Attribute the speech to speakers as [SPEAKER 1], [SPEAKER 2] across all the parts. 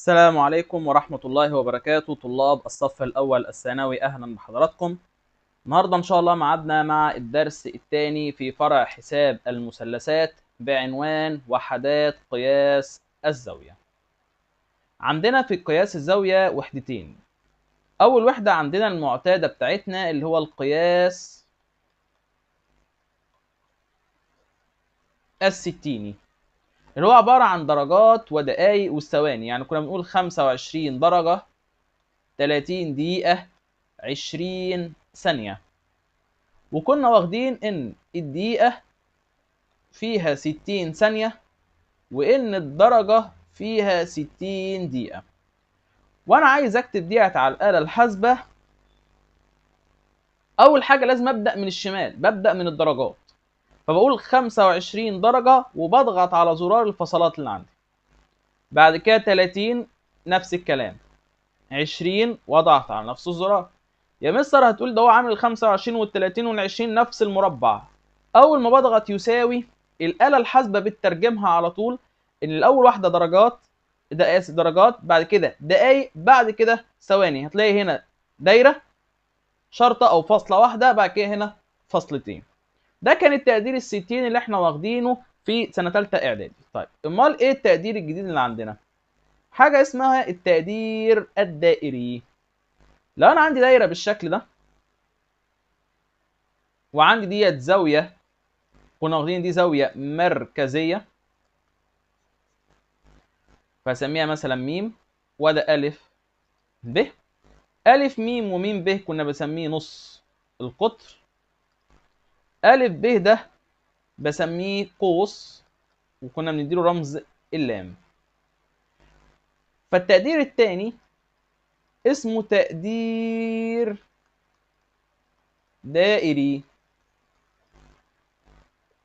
[SPEAKER 1] السلام عليكم ورحمة الله وبركاته. طلاب الصف الأول الثانوي، أهلا بحضراتكم. النهاردة إن شاء الله معادنا مع الدرس الثاني في فرع حساب المثلثات بعنوان وحدات قياس الزاوية. عندنا في قياس الزاوية وحدتين. أول وحدة عندنا المعتادة بتاعتنا اللي هو القياس الستيني، اللي هو عبارة عن درجات ودقايق والثواني. يعني كنا بنقول 25 درجة، 30 دقيقة، 20 ثانية. وكنا واخدين ان الدقيقة فيها 60 ثانية وان الدرجة فيها 60 دقيقة. وانا عايز اكتب ديت على الآلة الحاسبة. اول حاجة لازم ابدأ من الشمال، ببدأ من الدرجات، فبقول 25 درجة وبضغط على زرار الفصلات اللي عندي. بعد كده 30 نفس الكلام، 20 واضغط على نفس الزرار. يا مستر هتقول ده هو عامل 25 وال 30 وال 20 نفس المربع. اول ما بضغط يساوي، الآلة الحاسبة بتترجمها على طول ان الاول واحدة درجات، ده اسف درجات، بعد كده دقايق، بعد كده ثواني. هتلاقي هنا دايرة شرطة او فاصلة واحدة، بعد كده هنا فاصلتين. ده كان التقدير الستين اللي احنا واخدينه في سنة تالتة اعدادي. طيب امال ايه التقدير الجديد اللي عندنا؟ حاجة اسمها التقدير الدائري. لو انا عندي دايرة بالشكل ده وعندي ديت زاوية، كنا واخدين دي زاوية مركزية، فاسميها مثلا ميم، وده ألف ب. ألف ميم وميم ب كنا بسميه نص القطر. ألف ب ده بسميه قوس، وكنا بنديله رمز اللام. فالتقدير الثاني اسمه تقدير دائري،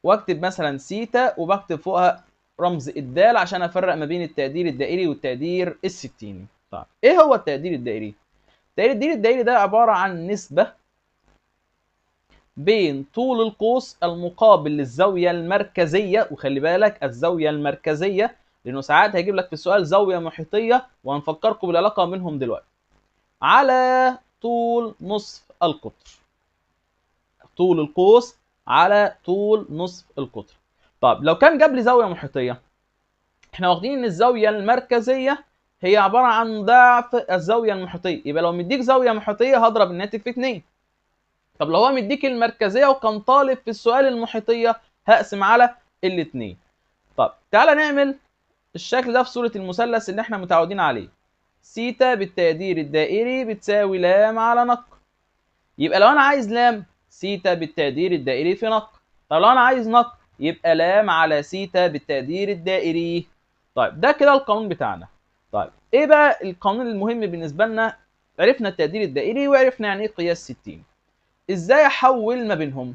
[SPEAKER 1] واكتب مثلا سيتا وبكتب فوقها رمز الدال عشان افرق ما بين التقدير الدائري والتقدير الستيني. طيب ايه هو التقدير الدائري؟ التقدير الدائري ده عبارة عن نسبة بين طول القوس المقابل للزاوية المركزية، وخلي بالك الزاوية المركزية لأنه ساعات هيجيب لك في السؤال زاوية محيطية، وهنفكركم بالعلاقة بينهم دلوقتي، على طول نصف القطر. طول القوس على طول نصف القطر. طب لو كان جاب لي زاوية محيطية، احنا واخدين ان الزاوية المركزية هي عبارة عن ضعف الزاوية المحيطية، يبقى لو مديك زاوية محيطية هضرب الناتج في 2. طب لو هو مديك المركزيه وكان طالب في السؤال المحيطيه، هقسم على الاثنين. طب تعالى نعمل الشكل ده في صوره المثلث اللي احنا متعودين عليه. سيتا بالتقدير الدائري بتساوي لام على نق. يبقى لو انا عايز لام، سيتا بالتقدير الدائري في نق. طب لو انا عايز نق، يبقى لام على سيتا بالتقدير الدائري. طيب ده كده القانون بتاعنا. طيب ايه بقى القانون المهم بالنسبه لنا؟ عرفنا التقدير الدائري وعرفنا يعني ايه قياس 60. ازاي احول ما بينهم؟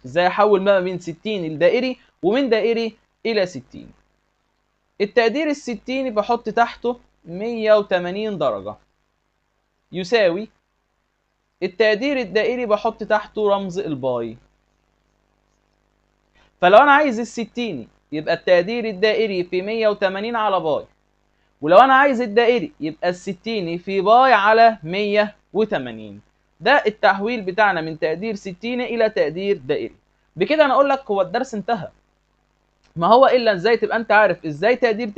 [SPEAKER 1] ازاي احول ما بين 60 الدائري ومن دائري الى 60؟ التقدير الستيني بحط تحته 180 درجة يساوي التقدير الدائري بحط تحته رمز الباي. فلو انا عايز الستيني يبقى التقدير الدائري في 180 على باي، ولو انا عايز الدائري يبقى الستيني في باي على 180. ده التحويل بتاعنا من تقدير ستيني الى تقدير دائري. بكده انا اقول لك هو الدرس انتهى. ما هو الا ازاي تبقى انت عارف ازاي تقدير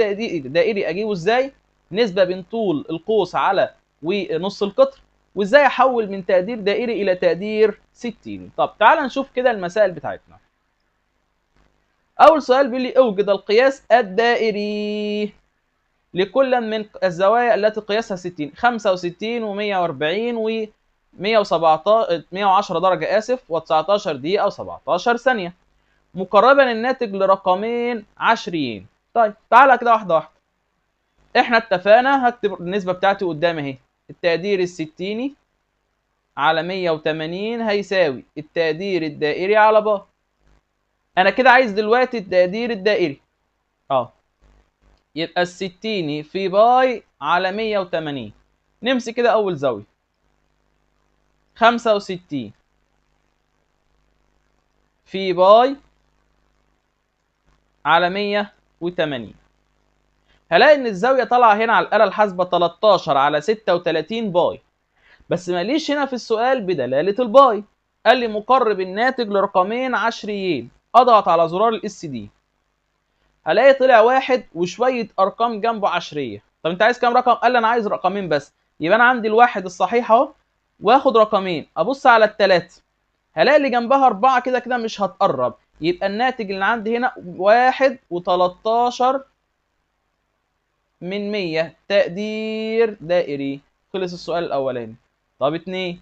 [SPEAKER 1] دائري اجيبه ازاي، نسبه بين طول القوس على ونص القطر، وازاي احول من تقدير دائري الى تقدير ستيني. طب تعال نشوف كده المسائل بتاعتنا. اول سؤال بيقول لي اوجد القياس الدائري لكل من الزوايا التي قياسها 60، 65 و140 و 117 110 درجه اسف و19 دقيقه و17 ثانيه، مقربا الناتج لرقمين عشريين. طيب تعالى كده واحده واحده. احنا اتفقنا هكتب النسبه بتاعتي قدامي اهي، التقدير الستيني على 180 هيساوي التقدير الدائري على ب. انا كده عايز دلوقتي التقدير الدائري. يبقى الستيني في باي على 180. نمسك كده اول زاويه، 65 في باي على 180. هلاقي ان الزاويه طالعه هنا على الاله الحاسبه 13 على 36 باي، بس ماليش هنا في السؤال بدلاله الباي. قال لي مقرب الناتج لرقمين عشريين، اضغط على زرار الاس دي، هلاقي طلع واحد وشويه ارقام جنبه عشريه. طب انت عايز كام رقم؟ قال لي انا عايز رقمين بس. يبقى انا عندي الواحد الصحيح اهو، واخد رقمين، ابص على الثلاثه هلاقي اللي جنبها 4 كده كده مش هتقرب، يبقى الناتج اللي عندي هنا 1.13 من 100 تقدير دائري. خلص السؤال الأولاني. طب 2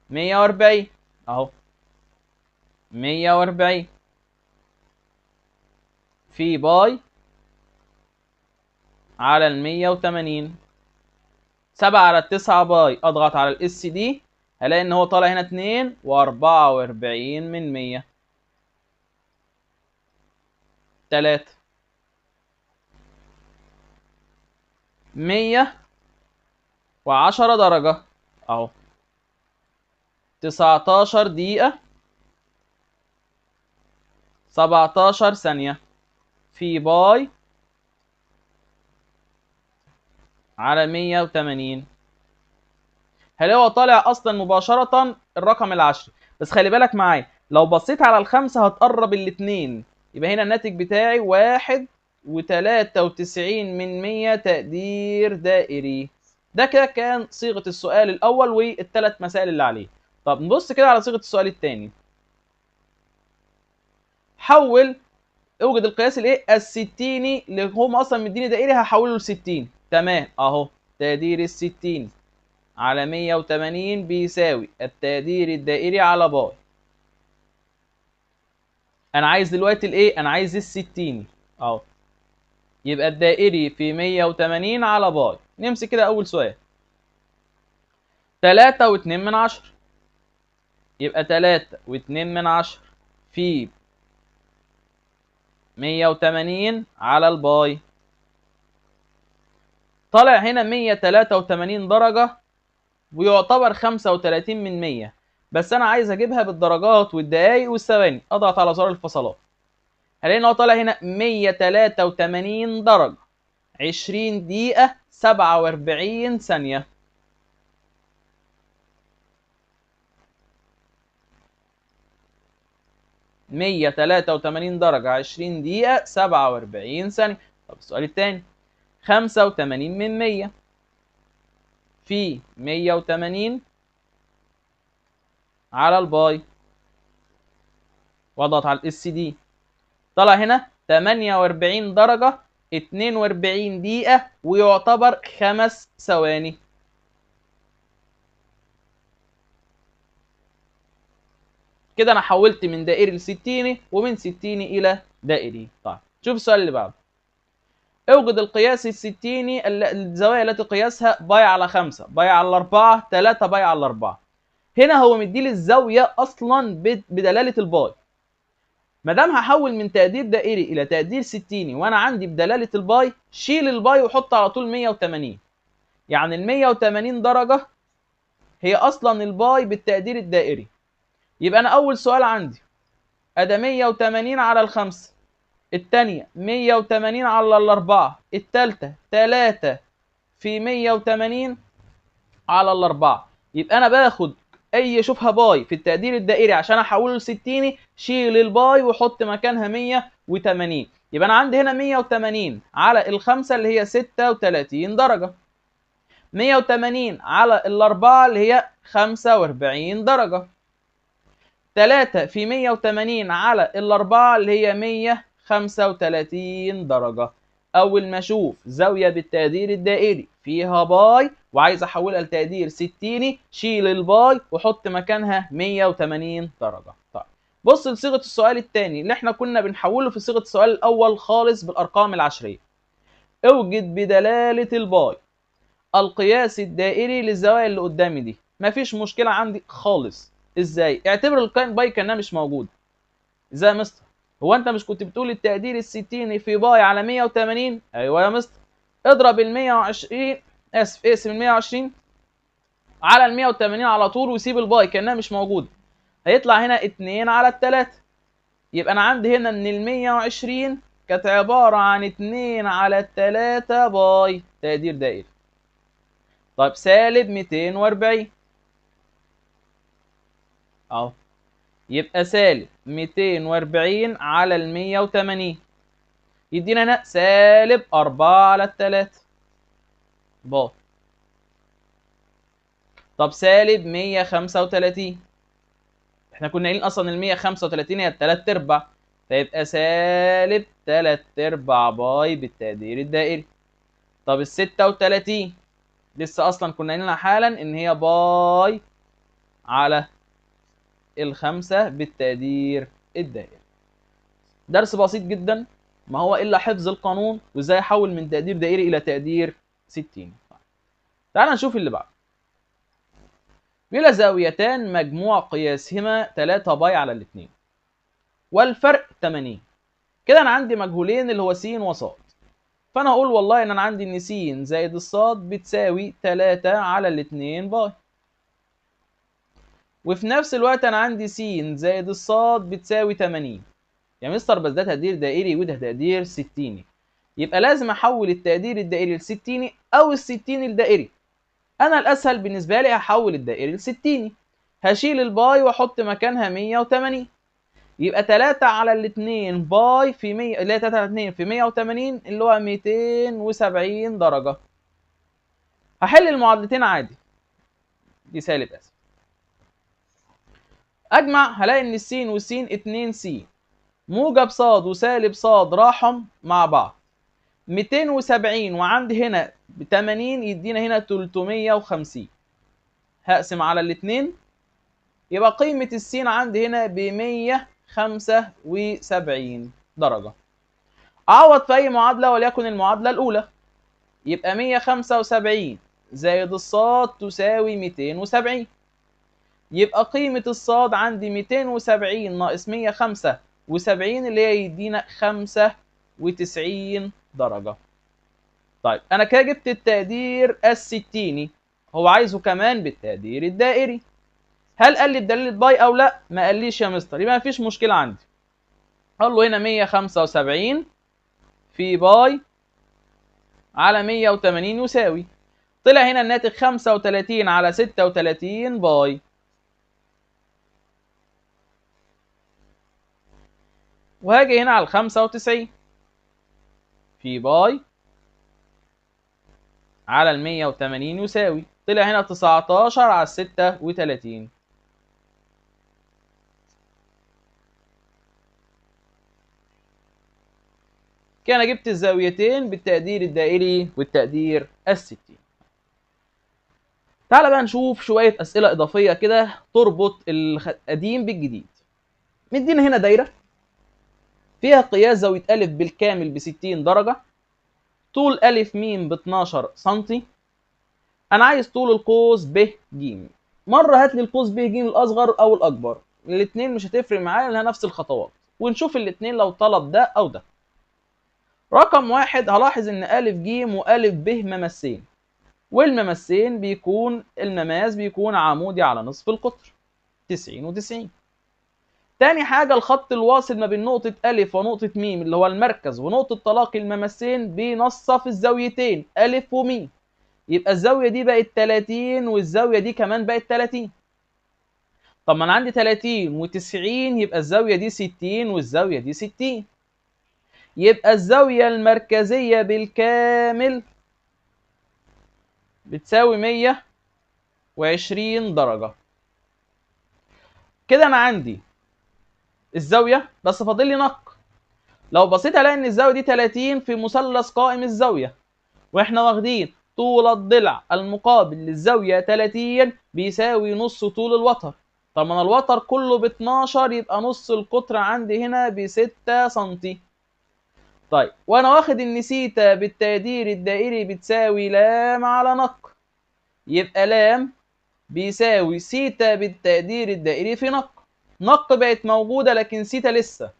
[SPEAKER 1] 140 أهو، 140 في باي على 180، 7 على 9 باي، أضغط على الاس دي هلاقي إن هو طالع هنا 2.44 من 100. 3 110 درجة أهو، 19 دقيقة 17 ثانية في باي على 180. هل هو طالع اصلا مباشرة الرقم العشري، بس خلي بالك معايا لو بصيت على الخمسة هتقرب الاتنين، يبقى هنا الناتج بتاعي 1.93 من 100 تقدير دائري. ده كده كان صيغة السؤال الأول والثلاث مسائل اللي عليه. طب نبص كده على صيغة السؤال الثاني. حول اوجد القياس الايه الستيني اللي هم اصلا مديني دائري، هحوله ل 60. تمام اهو، تقدير ال 60 على 180 بيساوي التقدير الدائري على باي. انا عايز دلوقتي الايه؟ انا عايز ال 60 اهو، يبقى الدائري في 180 على باي. نمسك كده اول سؤال، 3.2 يبقى 3.2 في 180 على الباي. طالع هنا 183 درجة ويعتبر 35 من 100، بس انا عايز اجيبها بالدرجات والدقايق والثواني، اضغط على زرار الفصلات هلاقي ان هو طالع هنا 183 درجة 20 دقيقة 47 ثانية. مية تلاتة وتمانين درجة 20 دقيقة 47 ثانية. طب السؤال التاني، 85 من 100 في 180 على الباي، واضغط على الاس دي، طلع هنا 48 درجة 42 دقيقة ويعتبر 5 ثواني. كده انا حولت من دائري لستيني ومن ستيني الى دائري. طيب شوف السؤال اللي بعده. اوجد القياس الستيني الزوايا التي قياسها باي على 5 باي على 4 3 باي على 4. هنا هو مديلي الزاويه اصلا بدلاله الباي. ما دام هحول من تقدير دائري الى تقدير ستيني وانا عندي بدلاله الباي، شيل الباي وحط على طول 180. يعني ال 180 درجه هي اصلا الباي بالتقدير الدائري. يبقى انا اول سؤال عندي ادي 180 على الخمسة، الثانيه 180 على الاربعه، الثالثه 3 في 180 على الاربعه. يبقى انا باخد اي شوفها باي في التقدير الدائري عشان احوله لستيني، شيل الباي وحط مكانها 180. يبقى انا عندي هنا 180 على الخمسه اللي هي 36 درجه، 180 على الاربعه اللي هي 45 درجه، 3 في 180 على الاربعه اللي هي 135 درجه. اول ما اشوف زاويه بالتقدير الدائري فيها باي وعايز احولها لتقدير ستيني، شيل الباي وحط مكانها 180 درجه. طيب بص لصيغه السؤال الثاني اللي احنا كنا بنحوله في صيغه السؤال الاول خالص بالارقام العشريه. اوجد بدلاله الباي القياس الدائري للزوايا اللي قدامي دي. مفيش مشكله عندي خالص. ازاي؟ اعتبر الكاين باي كانها مش موجوده. ازاي يا مستر؟ هو انت مش كنت بتقول التقدير الستيني في باي على 180؟ ايوه يا مستر. اضرب ال 120 اقسم ال 120 على ال 180 على طول وسيب الباي كانها مش موجوده. هيطلع هنا 2 على 3. يبقى انا عندي هنا ان ال 120 كانت عبارة عن 2 على 3 باي تقدير دائري. طيب سالب 240 اهو، يبقى سالب 240 على ال 180 يدينا هنا سالب 4 على 3 باي. طب سالب 135، احنا كنا قايلين اصلا ال 135 هي التلات ارباع، فيبقى سالب 3/4 باي بالتقدير الدائري. طب ال 36 لسه اصلا كنا قايلينها حالا ان هي باي على ال5 بالتقدير الدائري. درس بسيط جدا، ما هو الا حفظ القانون وازاي احول من تقدير دائري الى تقدير 60. تعال نشوف اللي بعده. بلا زاويتان مجموع قياسهما 3 باي على الاثنين والفرق 80. كده انا عندي مجهولين اللي هو س وص، فانا هقول والله ان انا عندي ان س زائد الصاد بتساوي 3 على الاثنين باي، وفي نفس الوقت انا عندي س زائد الصاد بتساوي 80. يا مستر بس ده تقدير دائري وده تقدير ستيني، يبقى لازم احول التقدير الدائري لستيني او الستيني الدائري. انا الاسهل بالنسبه لي هحول الدائري لستيني، هشيل الباي واحط مكانها 180، يبقى 3 على الاثنين باي في 100 اللي هي 3 على 2 في 180 اللي هو 270 درجه. هحل المعادلتين عادي، دي سالب اسف، اجمع هلاقي ان السين والسين 2 س موجب صاد وسالب صاد راحوا مع بعض 270 وعندي هنا 80 يدينا هنا 350. هقسم على الاثنين يبقى قيمة السين عندي هنا ب 175 درجة. أعوض في أي معادلة وليكن المعادلة الأولى، يبقى 175 زائد الصاد تساوي 270، يبقى قيمة الصاد عندي 270 ناقص 175 اللي هي يدينا 95 درجة. طيب أنا كده جبت التقدير الستيني، هو عايزه كمان بالتقدير الدائري. هل قال لي بدليل باي أو لأ؟ ما قاليش يا مستر، يبقى مفيش مشكلة عندي. أقول له هنا 175 في باي على 180 يساوي، طلع هنا الناتج 35 على 36 باي. وهاجي هنا على 95 في باي على 180 يساوي، طلع هنا 19 على 36. كده انا جبت الزاويتين بالتقدير الدائري والتقدير الستيني. تعال بقى نشوف شوية أسئلة إضافية كده تربط القديم بالجديد. مدينا هنا دايرة فيها قياس زاوية أ بالكامل ب 60 درجة، طول أ م ب 12 سم. أنا عايز طول القوس ب ج. مرة هات لي القوس ب ج الأصغر أو الأكبر، الاتنين مش هتفرق معايا لأنها نفس الخطوات، ونشوف الاتنين لو طلب ده أو ده. رقم واحد هلاحظ إن أ ج وأ ب ممسين، والممسين بيكون المماس بيكون عمودي على نصف القطر 90 و90. تاني حاجة الخط الواصل ما بين نقطة أ ونقطة م اللي هو المركز ونقطة تلاقي الممسين بينصف الزاويتين أ وم، يبقى الزاوية دي بقت 30 والزاوية دي كمان بقت 30. طب ما أنا عندي 30 و90 يبقى الزاوية دي 60 والزاوية دي 60، يبقى الزاوية المركزية بالكامل بتساوي 120 درجة. كده أنا عندي الزاوية بس فاضل لي نق. لو بصيت الاقي ان الزاويه دي 30 في مثلث قائم الزاويه، واحنا واخدين طول الضلع المقابل للزاويه 30 بيساوي نص طول الوتر. طب انا الوتر كله ب 12 يبقى نص القطر عندي هنا ب 6 سم. طيب وانا واخد ان سيتا بالتقدير الدائري بتساوي لام على نق، يبقى لام بيساوي سيتا بالتقدير الدائري في نق. نق بقت موجوده لكن سيتا لسه.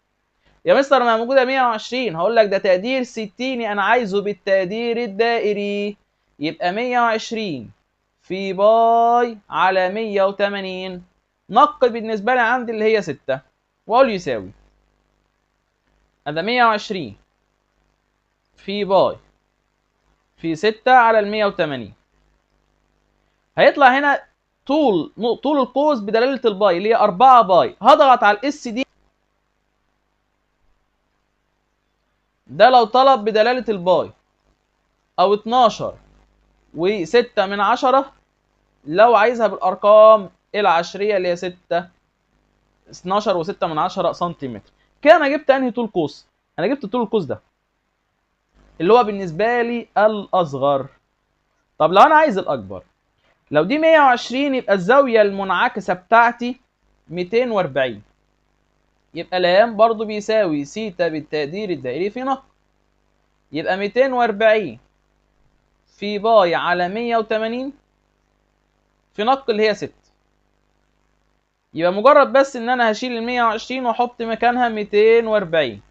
[SPEAKER 1] يا مستر ما موجوده 120، هقول لك ده تقدير ستيني انا عايزه بالتقدير الدائري، يبقى 120 في باي على 180 نق بالنسبه لي عندي اللي هي 6، واقول يساوي هذا 120 في باي في 6 على ال 180. هيطلع هنا طول القوس بدلاله الباي اللي هي 4 باي. هضغط على الاس دي، ده لو طلب بدلاله الباي، او 12 و6 من 10 لو عايزها بالارقام العشريه اللي هي 6 12 و6 من 10 سنتيمتر. كده انا جبت انهي طول قوس؟ انا جبت طول القوس ده اللي هو بالنسبه لي الاصغر. طب لو انا عايز الاكبر، لو دي 120 يبقى الزاويه المنعكسه بتاعتي 240. يبقى لام برضو بيساوي سيتا بالتقدير الدائري في نق، يبقى 240 في باي على 180 في نق اللي هي 6. يبقى مجرد بس ان انا هشيل ال 120 واحط مكانها 240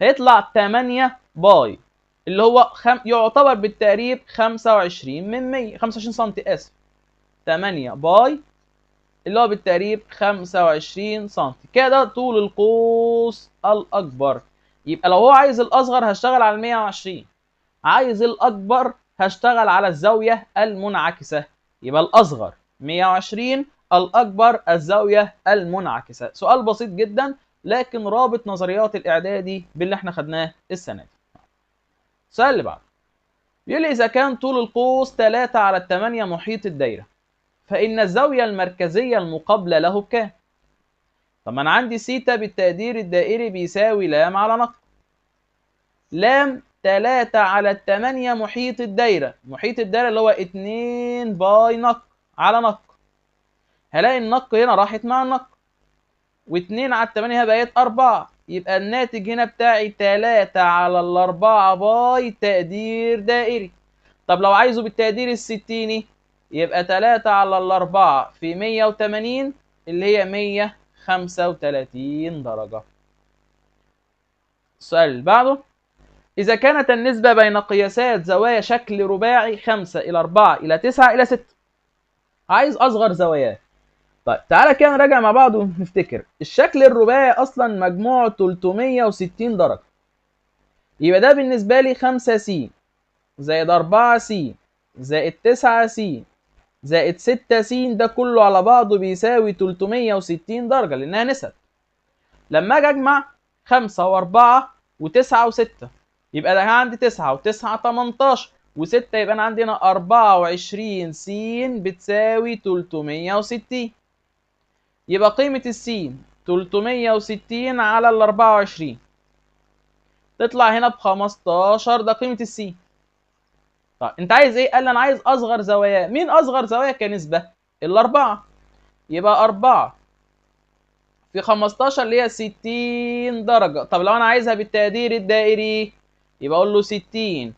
[SPEAKER 1] هيطلع 8 باي اللي هو يعتبر بالتقريب 25 من 100، 25 سم اسف. 8 باي اللي هو بالتقريب 25 سم. كده طول القوس الاكبر. يبقى لو هو عايز الاصغر هشتغل على 120، عايز الاكبر هشتغل على الزاويه المنعكسه. يبقى الاصغر 120، الاكبر الزاويه المنعكسه. سؤال بسيط جدا لكن رابط نظريات الاعدادي باللي احنا خدناه السنه دي. السؤال اللي بعده بيقول لي اذا كان طول القوس 3 على 8 محيط الدايره فان الزاويه المركزيه المقابله له بكام؟ طب انا عندي سيتا بالتقدير الدائري بيساوي لام على نق. لام 3 على 8 محيط الدايره، محيط الدايره اللي هو 2 باي نق على نق. هلاقي النق هنا راحت مع النق، و2 على 8 بقت 4، يبقى الناتج هنا بتاعي 3 على 4 باي تقدير دائري. طب لو عايزه بالتقدير الستيني يبقى 3 على 4 في 180 اللي هي 135 درجة. السؤال اللي بعده إذا كانت النسبة بين قياسات زوايا شكل رباعي 5 إلى 4 إلى 9 إلى 6، عايز أصغر زواياه. طيب تعالى كده نراجع مع بعض ونفتكر. الشكل الرباعي أصلا مجموعه 360 درجة، يبقى ده بالنسبة لي 5 س زائد 4 س زائد 9 س زائد 6 س، ده كله على بعضه بيساوي 360 درجة لأنها نسب. لما أجي أجمع 5 و4 و9 و6 يبقى ده عندي 9 و9 18 و6، يبقى أنا عندي هنا 24 س بتساوي 360. يبقى قيمة السين 360 على ال 24 تطلع هنا ب 15، ده قيمة السين. طيب انت عايز ايه؟ قال لي انا عايز اصغر زواياه. مين اصغر زوايا كنسبة؟ الاربعة. يبقى 4 في 15 اللي هي 60 درجة. طب لو انا عايزها بالتقدير الدائري يبقى اقول له 60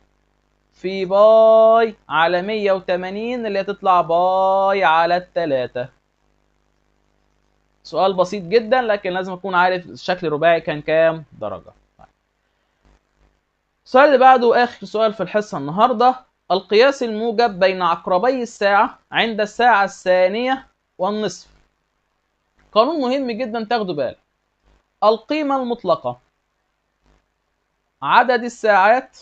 [SPEAKER 1] في باي على 180 اللي هتطلع باي على 3. سؤال بسيط جدا لكن لازم اكون عارف الشكل الرباعي كان كام درجة. السؤال اللي بعده اخر سؤال في الحصة النهاردة. القياس الموجب بين عقربي الساعة عند الساعة الثانية والنصف. قانون مهم جدا تاخدوا بالك. القيمة المطلقة عدد الساعات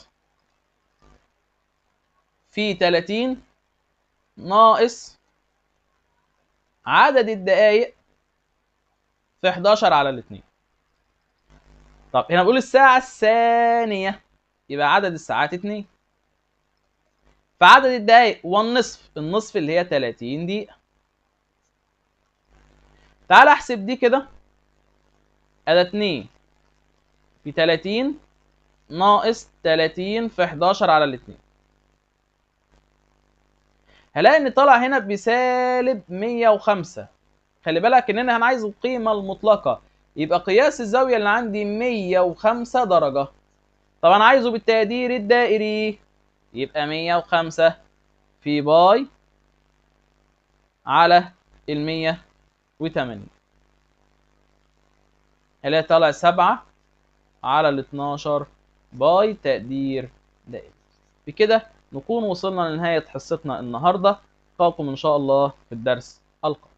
[SPEAKER 1] في 30 ناقص عدد الدقائق في 11 على الاثنين. طب هنا بقول الساعة الثانية يبقى عدد الساعات 2، فعدد الدقائق والنصف، النصف اللي هي 30 دقيقة. تعال احسب دي كده. ادي 2 في 30 ناقص 30 في 11 على الاثنين. هلاقي ان طالع هنا بسالب 105. خلي بالك ان انا عايز القيمة المطلقة، يبقى قياس الزاوية اللي عندي 105 درجة. طب انا عايزه بالتقدير الدائري يبقى 105 في باي على ال 180 اللي طالع 7 على ال 12 باي تقدير دائري. بكده نكون وصلنا لنهاية حصتنا النهاردة. نلقاكم إن شاء الله في الدرس القادم.